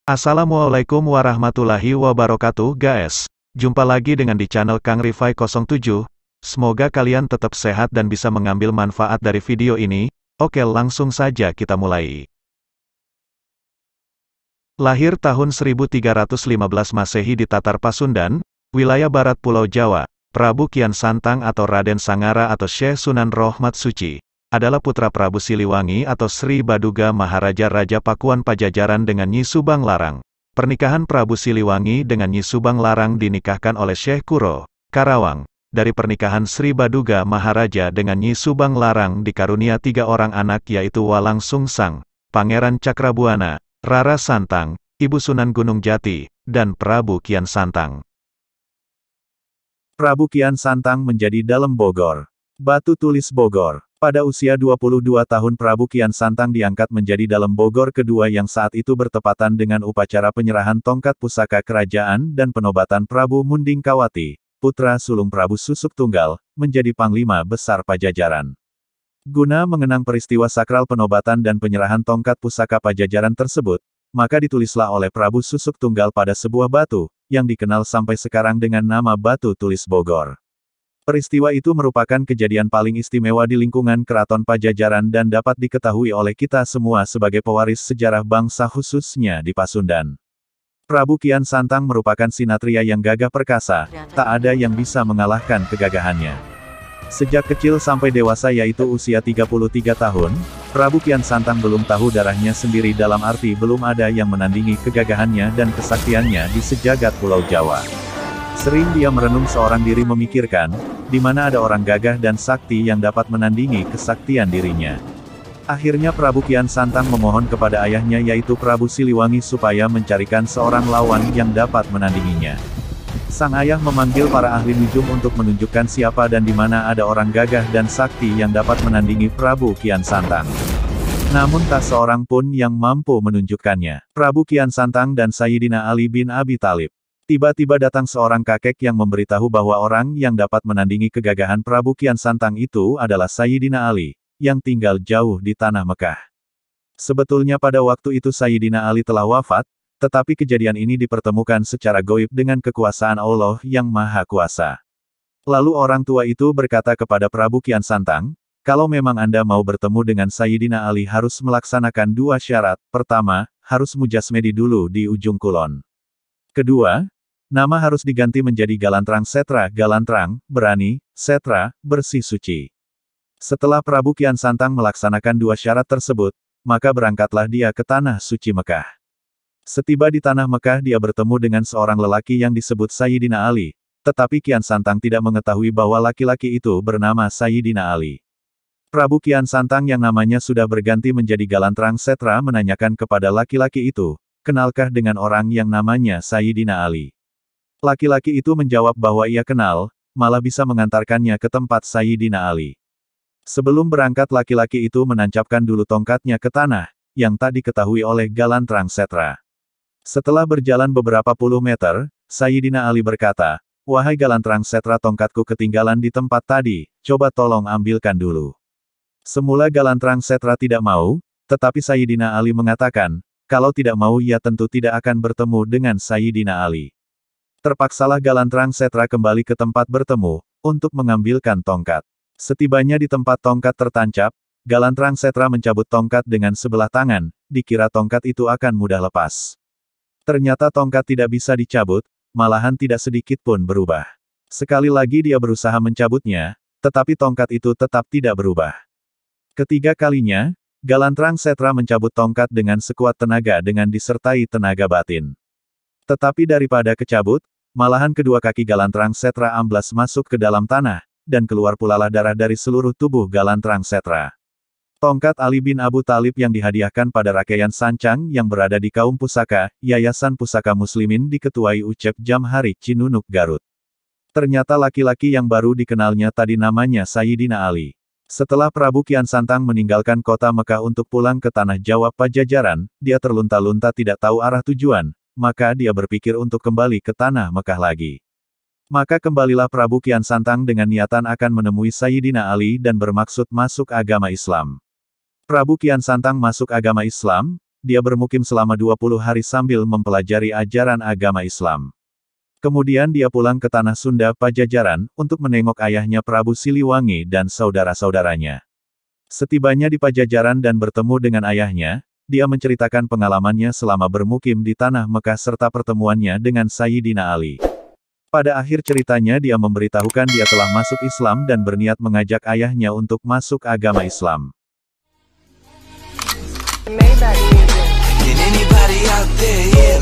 Assalamualaikum warahmatullahi wabarakatuh guys. Jumpa lagi dengan di channel Kang Rifai 07. Semoga kalian tetap sehat dan bisa mengambil manfaat dari video ini. Oke, langsung saja kita mulai. Lahir tahun 1315 Masehi di Tatar Pasundan, wilayah barat Pulau Jawa, Prabu Kian Santang atau Raden Sangara atau Syekh Sunan Rohmat Suci, adalah putra Prabu Siliwangi atau Sri Baduga Maharaja Raja Pakuan Pajajaran dengan Nyi Subang Larang. Pernikahan Prabu Siliwangi dengan Nyi Subang Larang dinikahkan oleh Syekh Kuro, Karawang. Dari pernikahan Sri Baduga Maharaja dengan Nyi Subang Larang dikarunia 3 orang anak yaitu Walang Sungsang, Pangeran Cakrabuana, Rara Santang, Ibu Sunan Gunung Jati, dan Prabu Kian Santang. Prabu Kian Santang menjadi Dalem Bogor. Batu Tulis Bogor. Pada usia 22 tahun Prabu Kian Santang diangkat menjadi Dalem Bogor kedua yang saat itu bertepatan dengan upacara penyerahan tongkat pusaka kerajaan dan penobatan Prabu Munding Kawati, putra sulung Prabu Susuk Tunggal, menjadi Panglima Besar Pajajaran. Guna mengenang peristiwa sakral penobatan dan penyerahan tongkat pusaka Pajajaran tersebut, maka ditulislah oleh Prabu Susuk Tunggal pada sebuah batu, yang dikenal sampai sekarang dengan nama Batu Tulis Bogor. Peristiwa itu merupakan kejadian paling istimewa di lingkungan Keraton Pajajaran dan dapat diketahui oleh kita semua sebagai pewaris sejarah bangsa khususnya di Pasundan. Prabu Kian Santang merupakan sinatria yang gagah perkasa, tak ada yang bisa mengalahkan kegagahannya. Sejak kecil sampai dewasa yaitu usia 33 tahun, Prabu Kian Santang belum tahu darahnya sendiri dalam arti belum ada yang menandingi kegagahannya dan kesaktiannya di sejagat Pulau Jawa. Sering dia merenung seorang diri memikirkan, di mana ada orang gagah dan sakti yang dapat menandingi kesaktian dirinya. Akhirnya Prabu Kian Santang memohon kepada ayahnya yaitu Prabu Siliwangi supaya mencarikan seorang lawan yang dapat menandinginya. Sang ayah memanggil para ahli nujum untuk menunjukkan siapa dan di mana ada orang gagah dan sakti yang dapat menandingi Prabu Kian Santang. Namun tak seorang pun yang mampu menunjukkannya. Prabu Kian Santang dan Sayyidina Ali bin Abi Thalib. Tiba-tiba datang seorang kakek yang memberitahu bahwa orang yang dapat menandingi kegagahan Prabu Kian Santang itu adalah Sayyidina Ali, yang tinggal jauh di tanah Mekah. Sebetulnya pada waktu itu Sayyidina Ali telah wafat, tetapi kejadian ini dipertemukan secara gaib dengan kekuasaan Allah yang Maha Kuasa. Lalu orang tua itu berkata kepada Prabu Kian Santang, kalau memang Anda mau bertemu dengan Sayyidina Ali harus melaksanakan 2 syarat. Pertama, harus mujasmedi dulu di ujung kulon. Kedua, nama harus diganti menjadi Galantrang Setra, Galantrang, berani, Setra, bersih suci. Setelah Prabu Kian Santang melaksanakan 2 syarat tersebut, maka berangkatlah dia ke tanah suci Mekah. Setiba di tanah Mekah dia bertemu dengan seorang lelaki yang disebut Sayyidina Ali, tetapi Kian Santang tidak mengetahui bahwa laki-laki itu bernama Sayyidina Ali. Prabu Kian Santang yang namanya sudah berganti menjadi Galantrang Setra menanyakan kepada laki-laki itu, kenalkah dengan orang yang namanya Sayyidina Ali? Laki-laki itu menjawab bahwa ia kenal, malah bisa mengantarkannya ke tempat Sayyidina Ali. Sebelum berangkat laki-laki itu menancapkan dulu tongkatnya ke tanah, yang tak diketahui oleh Galantrang Setra. Setelah berjalan beberapa puluh meter, Sayyidina Ali berkata, "Wahai Galantrang Setra, tongkatku ketinggalan di tempat tadi, coba tolong ambilkan dulu." Semula Galantrang Setra tidak mau, tetapi Sayyidina Ali mengatakan, kalau tidak mau ia tentu tidak akan bertemu dengan Sayyidina Ali. Terpaksalah Galantrang Setra kembali ke tempat bertemu, untuk mengambilkan tongkat. Setibanya di tempat tongkat tertancap, Galantrang Setra mencabut tongkat dengan sebelah tangan, dikira tongkat itu akan mudah lepas. Ternyata tongkat tidak bisa dicabut, malahan tidak sedikit pun berubah. Sekali lagi dia berusaha mencabutnya, tetapi tongkat itu tetap tidak berubah. Ketiga kalinya, Galantrang Setra mencabut tongkat dengan sekuat tenaga dengan disertai tenaga batin. Tetapi daripada kecabut, malahan kedua kaki Galantrang Setra amblas masuk ke dalam tanah, dan keluar pulalah darah dari seluruh tubuh Galantrang Setra. Tongkat Ali bin Abu Thalib yang dihadiahkan pada Rakaian Sancang yang berada di Kaum Pusaka, Yayasan Pusaka Muslimin diketuai Ucep Jamhari Cinunuk Garut. Ternyata laki-laki yang baru dikenalnya tadi namanya Sayyidina Ali. Setelah Prabu Kian Santang meninggalkan kota Mekah untuk pulang ke tanah Jawa Pajajaran, dia terlunta-lunta tidak tahu arah tujuan, maka dia berpikir untuk kembali ke tanah Mekah lagi. Maka kembalilah Prabu Kian Santang dengan niatan akan menemui Sayyidina Ali dan bermaksud masuk agama Islam. Prabu Kian Santang masuk agama Islam, dia bermukim selama 20 hari sambil mempelajari ajaran agama Islam. Kemudian dia pulang ke tanah Sunda Pajajaran, untuk menengok ayahnya Prabu Siliwangi dan saudara-saudaranya. Setibanya di Pajajaran dan bertemu dengan ayahnya, dia menceritakan pengalamannya selama bermukim di tanah Mekah serta pertemuannya dengan Sayyidina Ali. Pada akhir ceritanya dia memberitahukan dia telah masuk Islam dan berniat mengajak ayahnya untuk masuk agama Islam. Can anybody out there hear